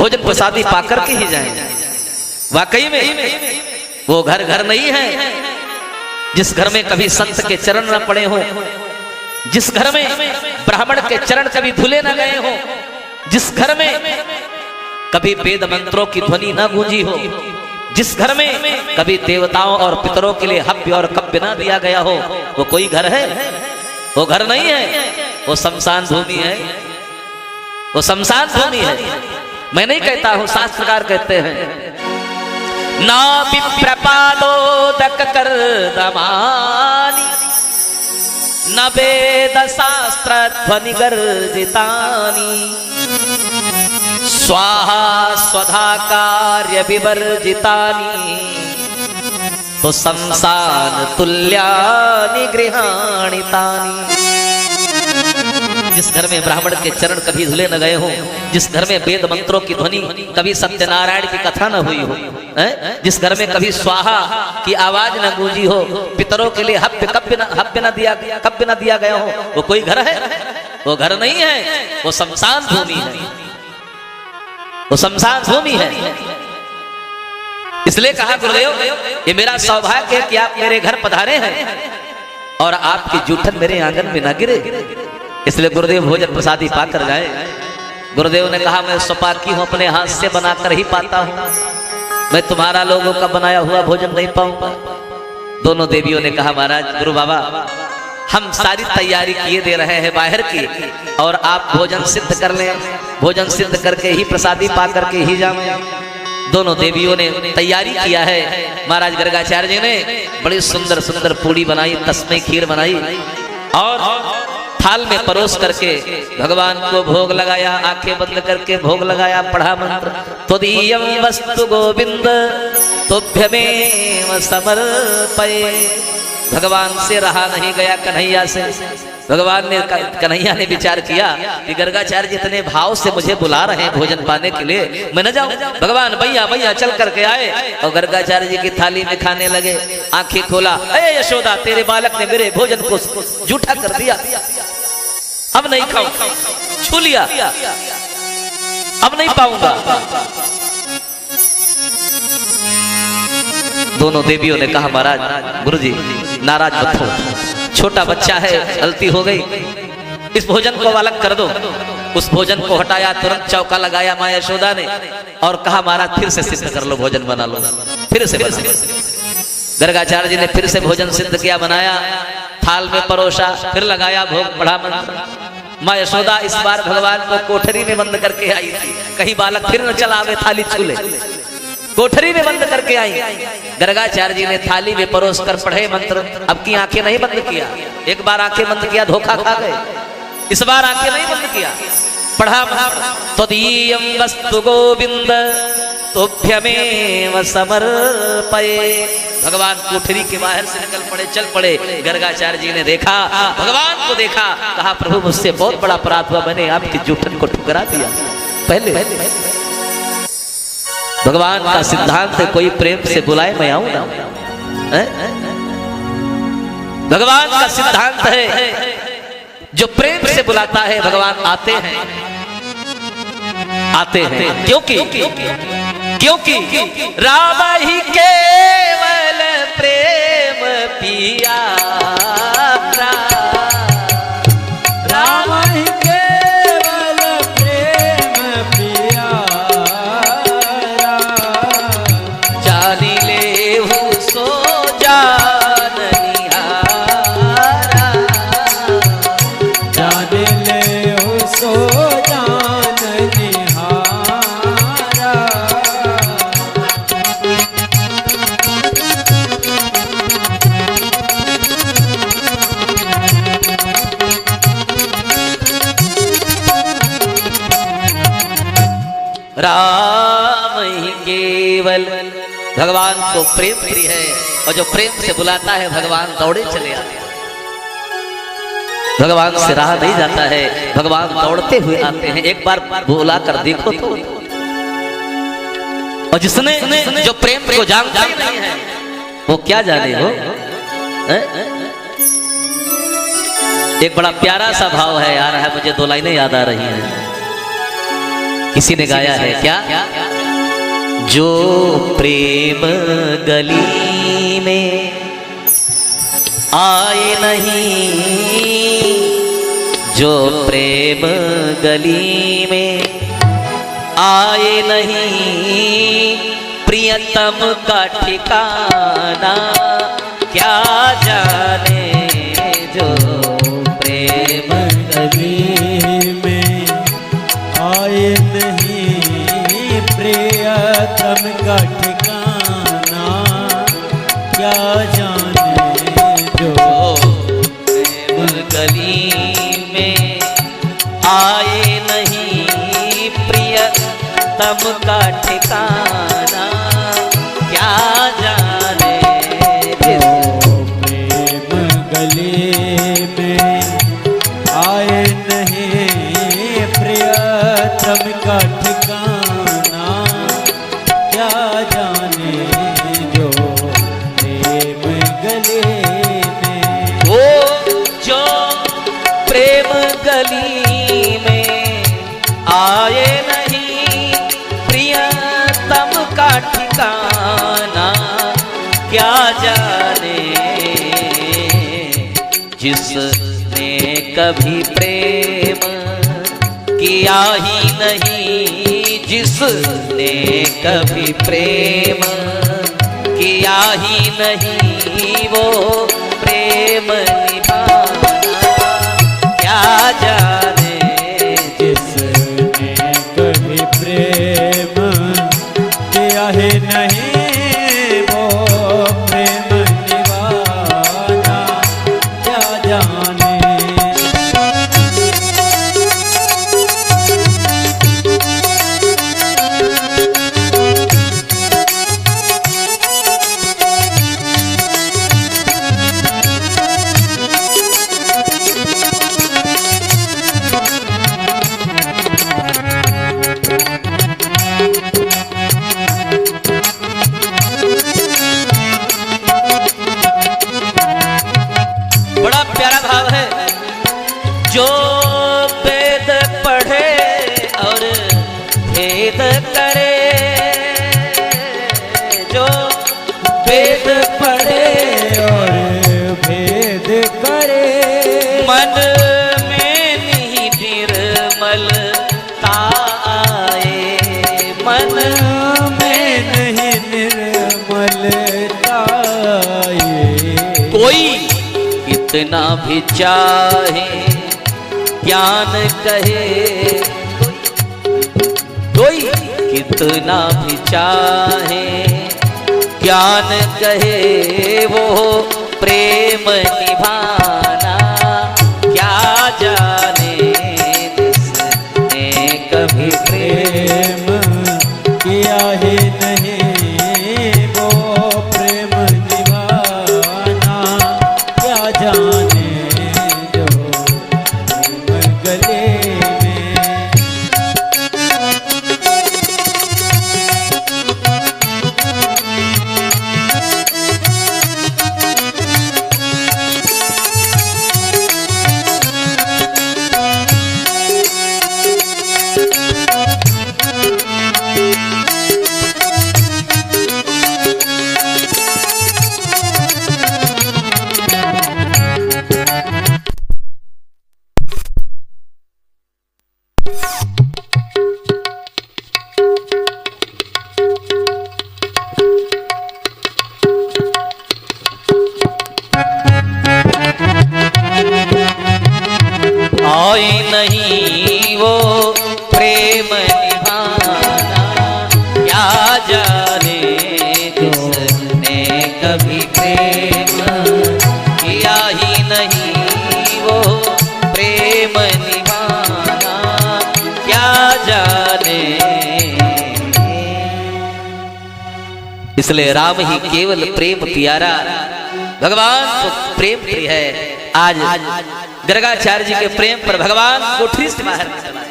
भोजन प्रसादी पाकर के ही जाएं। वाकई में वो घर घर नहीं है जिस घर में कभी संत के चरण न पड़े हो, जिस घर में ब्राह्मण के चरण कभी धुले न गए हो, जिस घर में कभी वेद मंत्रों की ध्वनि न गूंजी हो, जिस घर में कभी देवताओं और पितरों के लिए हव्य और कव्य न दिया गया हो, वो कोई घर है? वो घर नहीं है, वो शमशान भूमि है, वो शमशान भूमि है। मैं नहीं कहता हूं, शास्त्रकार कहते हैं ना विप्रपालोदक कर दमानी न वेद शास्त्र ध्वनि गर्जितानी स्वाहा स्वधा कार्य विवर्जितानि तो शमशान तुल्यानि गृहाणितानि। जिस घर में ब्राह्मण के चरण कभी धुले न गए हो, जिस घर में वेद मंत्रों की ध्वनि कभी सत्यनारायण की कथा न हुई हो, जिस घर में कभी स्वाहा की आवाज न गूंजी हो, पितरों के लिए हव्य न दिया गया हो, वो कोई घर है? वो घर नहीं है, वो शमशान भूमि है, वो शमशान भूमि है। इसलिए कहा गुरुदेव, ये मेरा सौभाग्य है कि आप मेरे घर पधारे हैं और आपकी जूठन मेरे आंगन में न गिरे। इसलिए गुरुदेव भोजन प्रसादी पाकर जाए। गुरुदेव ने कहा मैं सौभाग्य हूं, अपने हाथ से बनाकर ही पाता हूं, मैं तुम्हारा लोगों का बनाया हुआ भोजन नहीं पाऊंगा। दोनों देवियों ने कहा महाराज गुरु बाबा, हम सारी तैयारी किए दे रहे हैं बाहर की, और आप भोजन सिद्ध कर लें, भोजन सिद्ध करके ही प्रसादी पा करके ही जाएं। दोनों देवियों ने तैयारी किया है। महाराज गर्गाचार्य जी ने बड़ी सुंदर सुंदर पूड़ी बनाई, तस्मै खीर बनाई और थाल में परोस करके भगवान को भोग लगाया, आंखें बंद करके भोग लगाया, पढ़ा मंत्र त्वदीयं वस्तु गोविंद तुभ्यमेव समर्पये। भगवान से रहा नहीं गया, कन्हैया से। भगवान ने, कन्हैया ने विचार किया कि गर्गाचार्य जी इतने भाव से मुझे बुला रहे हैं भोजन पाने के लिए, मैं न जाऊं? भगवान भैया भैया चल करके आए और गर्गाचार्य जी की थाली में खाने लगे। आंखें खोला, अरे यशोदा तेरे बालक ने मेरे भोजन को जूठा कर दिया, अब नहीं खाऊं, छू लिया, अब नहीं पाऊंगा। दोनों देवियों ने कहा महाराज गुरुजी नाराज मत हो, छोटा बच्चा है, गलती हो गई, इस भोजन को अलग कर दो। उस भोजन को हटाया, तुरंत चौका लगाया मां यशोदा ने और कहा महाराज फिर से सिद्ध कर लो, भोजन बना लो, फिर से बना लो। गर्गाचार्य जी ने फिर से भोजन सिद्ध किया, बनाया, थाल में परोसा, फिर लगाया भोग, पढ़ा मंत्र। मां यशोदा इस बार भगवान को कोठरी में बंद करके आई थी, कहीं बालक फिर न चला आवे थाली छूले, कोठरी में बंद करके आई। गर्गाचार्य जी ने थाली में परोस कर पढ़े मंत्र, अब की आंखें नहीं बंद किया। एक बार आंखें बंद किया धोखा खा गए, इस बार आंखें नहीं बंद किया, पढ़ा त्वदीयं वस्तु गोविंद तुभ्यमेव समर्पये। भगवान कोठरी के बाहर से निकल पड़े, चल पड़े। गर्गाचार्य जी ने देखा, भगवान को देखा, कहा प्रभु मुझसे बहुत बड़ा अपराध हुआ, मैंने आपकी जूठन को ठुकरा दिया। पहले भगवान का सिद्धांत है कोई प्रेम से बुलाए मैं आऊं ना, भगवान का सिद्धांत है जो प्रेम से बुलाता है भगवान आते हैं, आते हैं। क्योंकि राम ही केवल प्रेम पिया, राम ही केवल प्रेम पिया, जानी ले हूँ सो जान निहारा, जानी ले हूँ सो जान निहारा। राम ही केवल, भगवान को प्रेम प्रिय है और जो प्रेम से बुलाता है भगवान दौड़े चले आते हैं। भगवान से रहा नहीं जाता है, भगवान दौड़ते हुए आते हैं। एक बार बुला कर देखो तो। और जिसने जो प्रेम को जानता ही नहीं है वो क्या जाने हो। एक बड़ा प्यारा सा भाव है, आ रहा है मुझे, दो लाइनें याद आ रही हैं। किसी ने गाया है क्या? जो प्रेम गली में आए नहीं, जो प्रेम गली में आए नहीं, प्रियतम का ठिकाना क्या जाने। जो प्रेम गली में आए नहीं, प्रियतम का ठिकाना क्या जाने। जो प्रेम गली में आए नहीं, प्रियतम का ठिकाना क्या जाने। प्रेम गली में आए नहीं, प्रियतम का ठिकाना क्या जाने। जो प्रेम गली में, वो जो प्रेम गली में आए नहीं, प्रियतम का ठिकाना क्या जाने। जिसने कभी प्रेम किया ही नहीं, जिसने कभी प्रेम किया ही नहीं, वो प्रेम निभाना क्या जाने। जिसने कभी प्रेम किया है नहीं, वो प्रेम निभाना क्या जाने। बड़ा प्यारा भाव है। जो वेद पढ़े और भेद करे, जो वेद पढ़े और भेद करे, मन में नहीं निर्मलता आए, मन में नहीं निर्मलता आए। कोई कितना भी चाहे ज्ञान कहे, कोई कितना भी चाहे ज्ञान कहे, वो प्रेम निभाना क्या जाने। जिसने कभी प्रेम प्रेम किया है नहीं, वो प्रेम निभाना क्या जाने। जो प्रेम गले में, आई नहीं वो प्रेम निभाना क्या जाने। जिसने कभी प्रेम किया ही नहीं, वो प्रेम निभाना क्या जाने। इसलिए राम ही केवल प्रेम प्यारा, भगवान तो प्रेम प्रिय है। आज गर्गाचार्य जी के प्रेम पर भगवान कोठरी से बाहर निकल आए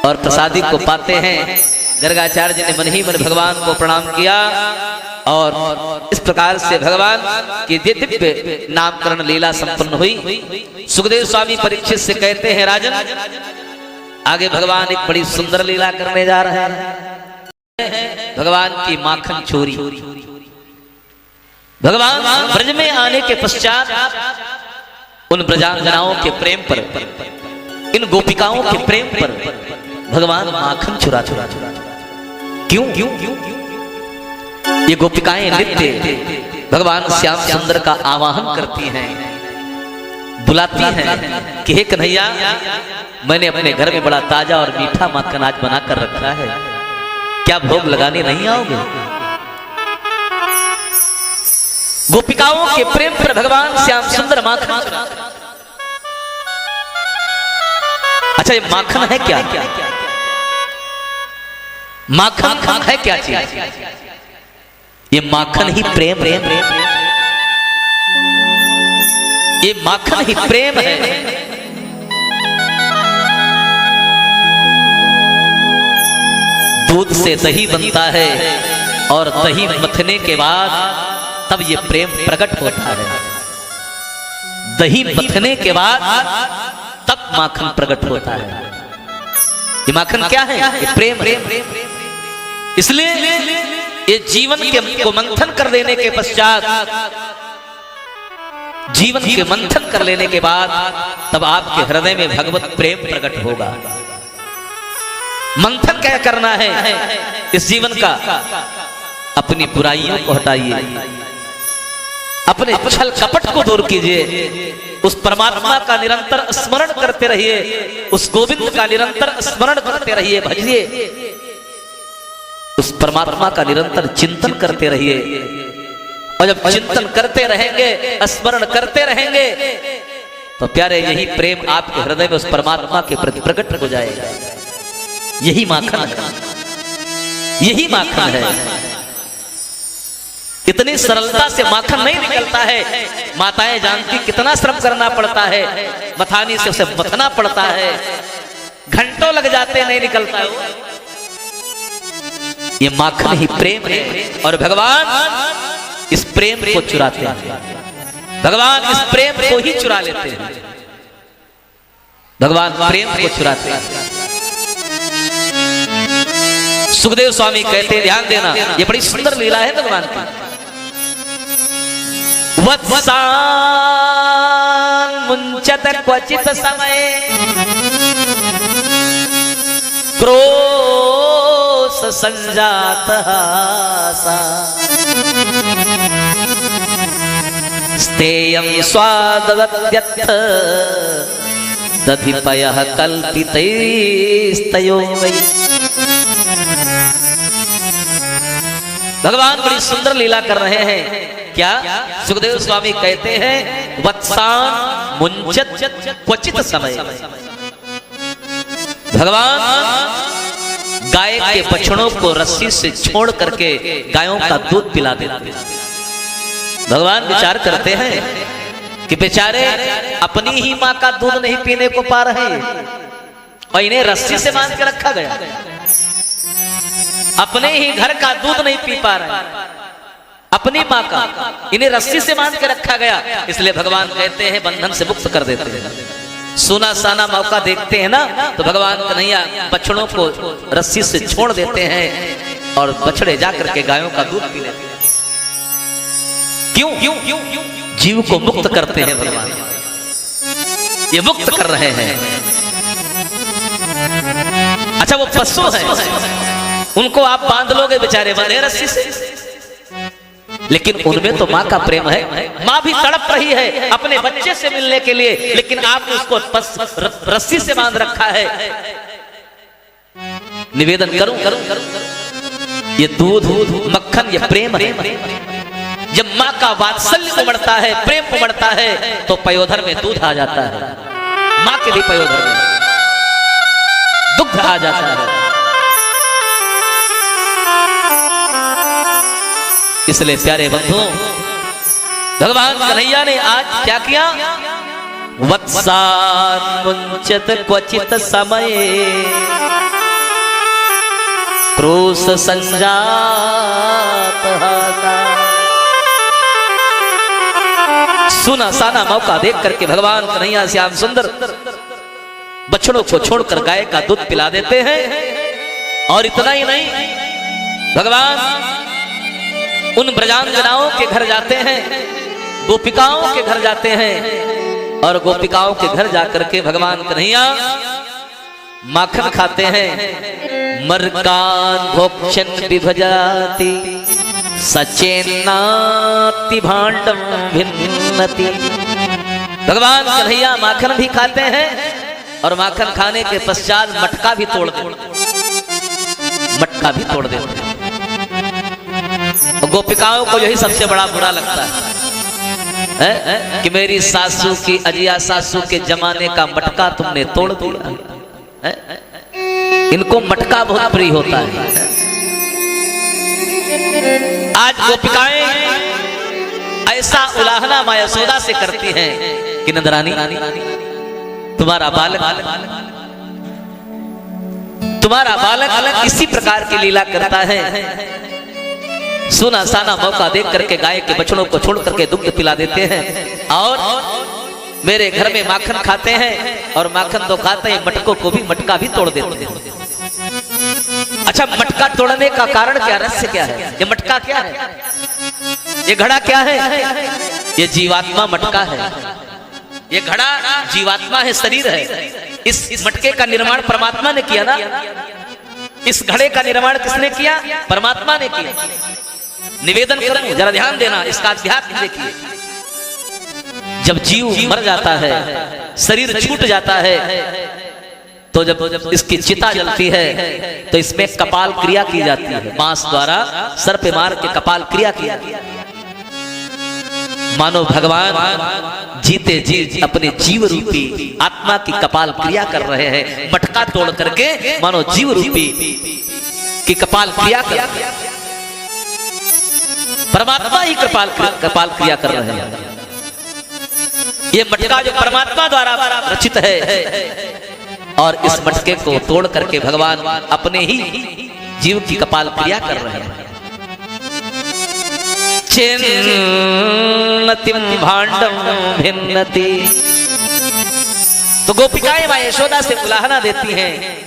और प्रसादी को पाते हैं। गर्गाचार्य जी ने मन ही मन भगवान को प्रणाम किया और इस प्रकार से भगवान की दिव्य नामकरण लीला संपन्न हुई। सुखदेव स्वामी परीक्षित से कहते हैं, राजन आगे भगवान एक बड़ी सुंदर लीला करने जा रहे हैं। भगवान की माखन चोरी। भगवान ब्रज में आने के पश्चात उन ब्रजांगनाओं के प्रेम पर, इन गोपिकाओं के प्रेम पर भगवान माखन चुरा चुरा क्यों क्यों क्यों ये गोपिकाएं नित्य भगवान श्याम सुंदर का आवाहन करती हैं, बुलाती हैं कि हे कन्हैया, मैंने अपने घर में बड़ा ताजा और मीठा माखन आज बना कर रखा है, क्या भोग लगाने नहीं आओगे? गोपिकाओं के प्रेम पर भगवान श्याम सुंदर माखन। अच्छा, ये माखन है क्या? माखन है क्या चीज? ये माखन ही प्रेम प्रेम प्रेम ये माखन ही प्रेम है। दूध से दही बनता है और दही मथने के बाद तब ये प्रेम प्रकट होता है। दही मथने के बाद तब माखन प्रकट होता है। ये माखन क्या है? ये प्रेम प्रेम। इसलिए ये जीवन को मंथन कर लेने के पश्चात, जीवन के मंथन कर लेने के बाद तब आपके हृदय में भगवत प्रेम प्रकट होगा। मंथन क्या करना है इस जीवन का? अपनी बुराइयों को हटाइए, अपने छल कपट को दूर कीजिए, उस परमात्मा का निरंतर स्मरण करते रहिए, उस गोविंद का निरंतर स्मरण करते रहिए, भजिए, उस परमात्मा का निरंतर चिंतन करते रहिए। और जब चिंतन करते रहेंगे, स्मरण करते रहेंगे, तो प्यारे यही प्रेम आपके हृदय में उस परमात्मा के प्रति प्रकट हो जाएगा। यही माखन है, यही माखन है। इतनी सरलता से माखन नहीं निकलता है। माताएं जानती कितना श्रम करना पड़ता है, मथानी से उसे मथना पड़ता है, घंटों लग जाते, नहीं निकलता है। ये माखन ही प्रेम है और भगवान इस प्रेम को चुराते हैं। भगवान इस प्रेम को ही चुरा लेते हैं। भगवान प्रेम को चुराते हैं। सुखदेव स्वामी कहते हैं, ध्यान देना, ये बड़ी सुंदर लीला है भगवान की। वत्सान मुंचत क्वचित समय क्रोश संजात स्तेयं स्वादवत्यर्थ दधिपयः कल्पितैस्तयो वै। भगवान बड़ी सुंदर लीला कर रहे हैं। क्या? सुखदेव स्वामी कहते हैं, वत्सान मुंचत क्वचित समय। भगवान गाय के बछड़ों को रस्सी से छोड़ करके गायों का दूध पिला देते हैं। भगवान विचार करते हैं कि बेचारे अपनी ही मां का दूध नहीं पीने को पा रहे और इन्हें रस्सी से बांध के रखा गया। अपने ही घर का दूध नहीं पी पा रहे, अपनी मां का, इन्हें रस्सी से बांध के रखा गया। इसलिए भगवान कहते हैं बंधन से मुक्त कर देते हैं। सोना साना मौका देखते हैं ना, तो भगवान कन्हैया बछड़ों को रस्सी से छोड़ देते हैं और बछड़े जाकर के गायों का दूध पी लेते हैं। क्यों? क्यों? क्यों? जीव को मुक्त करते हैं भगवान, ये मुक्त कर रहे हैं। अच्छा, वो पशु है, उनको आप बांध लोगे, बेचारे बंधे रस्सी से, लेकिन उनमें तो माँ का प्रेम है। माँ भी तड़प रही है अपने बच्चे से मिलने के लिए, लेकिन आपने उसको रस्सी से बांध रखा है। निवेदन करूं ये दूध मक्खन ये प्रेम है। जब माँ का वात्सल्य उमड़ता है, प्रेम उमड़ता है, तो पयोधर में दूध आ जाता है। माँ के भी पयोधर में दुग्ध आ जाता है। इसलिए प्यारे बंधु, भगवान कन्हैया ने आज क्या किया? वत्सान मुंचत क्वचित समय क्रोश संजात हासा। सुना साना मौका देख करके भगवान कन्हैया श्याम सुंदर बछड़ों को छोड़कर गाय का दूध पिला देते हैं। और इतना ही नहीं, भगवान उन ब्रजांगनाओं के घर जाते हैं, गोपिकाओं के घर जाते हैं, और गोपिकाओं के घर जाकर के भगवान कन्हैया माखन खाते हैं। मरकान भोक्षण विभजाति सचेन्नाति भांडम भिन्नति। भगवान कन्हैया माखन भी खाते हैं और माखन खाने के पश्चात मटका भी तोड़ देते, मटका भी तोड़ देते। गोपिकाओं को यही सबसे बड़ा बुरा लगता है कि मेरी सासू की, अजिया सासू के जमाने का मटका तुमने तोड़ दिया है? इनको मटका बहुत प्रिय होता है। आज गोपिकाएं ऐसा उलाहना माँ यशोदा से करती हैं कि नंदरानी, तुम्हारा बालक इसी प्रकार की लीला करता है। सुना साना मौका देख करके गाय के बछड़ों को छोड़ करके दुग्ध पिला देते हैं और मेरे घर में माखन खाते हैं, और माखन तो खाते हैं, मटकों को भी, मटका भी तोड़ देते हैं। अच्छा, मटका तोड़ने का कारण क्या, रहस्य क्या है? ये मटका क्या है? ये घड़ा क्या है? ये जीवात्मा मटका है। ये घड़ा जीवात्मा है, शरीर है। इस मटके का निर्माण परमात्मा ने किया ना। इस घड़े का निर्माण किसने किया? परमात्मा ने किया। निवेदन करूं, जरा ध्यान देना, इसका अध्यात्म देखिए। जब जीव मर जाता है, शरीर छूट जाता है, तो जब इसकी चिता जलती है तो इसमें कपाल क्रिया की जाती है। बांस द्वारा सर पे मार के कपाल क्रिया की जाती है। मानो भगवान जीते जी अपने जीव रूपी आत्मा की कपाल क्रिया कर रहे हैं। मटका तोड़ करके मानो जीव रूपी की कपाल क्रिया कर, परमात्मा ही कपाल क्रिया कर रहे हैं। ये मटका जो परमात्मा द्वारा रचित है, और इस मटके को तोड़ करके भगवान अपने ही जीव की कपाल क्रिया कर रहे हैं। छिन्नति भांडम भिन्नति। तो गोपिकाएं मां यशोदा से उलाहना देती हैं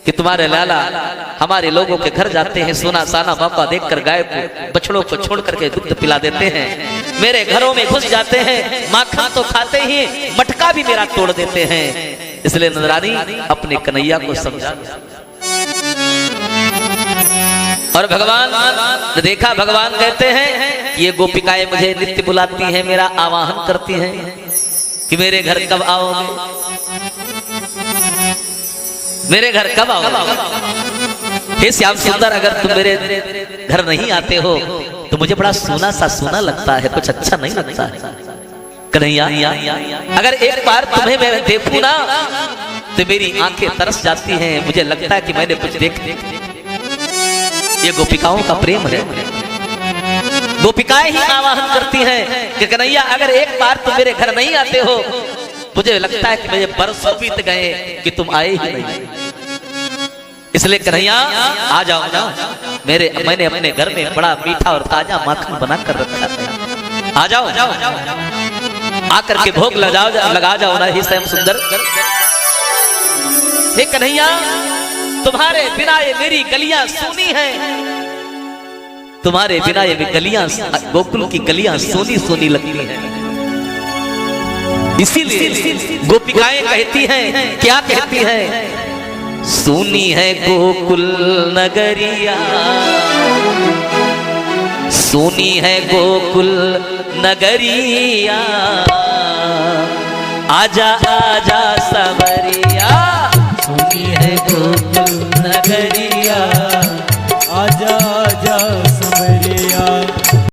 कि तुम्हारे लाला हमारे लोगों के घर जाते हैं, सोना साना मौका देखकर गाय को, बछड़ों को छोड़ करके दूध पिला देते हैं, मेरे घरों में घुस जाते हैं, माखन तो खाते ही मटका भी मेरा तोड़ देते हैं। इसलिए नंदरानी अपने कन्हैया को समझा। और भगवान ने देखा, भगवान कहते हैं ये गोपिकाएं मुझे नित्य बुलाती हैं, मेरा आवाहन करती हैं कि मेरे घर कब आओगे, मेरे घर कब आओगे। हे श्याम सुंदर, अगर तुम मेरे घर नहीं आते हो तो मुझे बड़ा सूना सा सूना लगता है, कुछ अच्छा नहीं लगता है। कन्हैया, अगर एक बार तुम्हें मैं देखूं ना तो मेरी आंखें तरस जाती हैं, मुझे लगता है कि मैंने कुछ देख। ये गोपिकाओं का प्रेम है। गोपिकाएं ही आवाहन करती हैं कि कन्हैया अगर एक बार तुम मेरे घर नहीं आते हो, मुझे लगता है कि मुझे बरसों बीत गए कि तुम आए ही नहीं। इसलिए कन्हैया आ जाओ ना, मैंने अपने घर में बड़ा मीठा और ताजा माखन बना कर रखा है, आ जाओ, आकर के भोग लगा जाओ ना। हे श्याम सुंदर, हे कन्हैया, तुम्हारे बिना ये मेरी गलियां सूनी हैं, तुम्हारे बिना ये गलियां, गोकुल की गलियां सोनी सोनी लगती हैं। इसीलिए गोपिकाएं कहती हैं, क्या कहती हैं? सूनी है गोकुल नगरिया, सूनी है गोकुल नगरिया, आजा आजा सवरिया।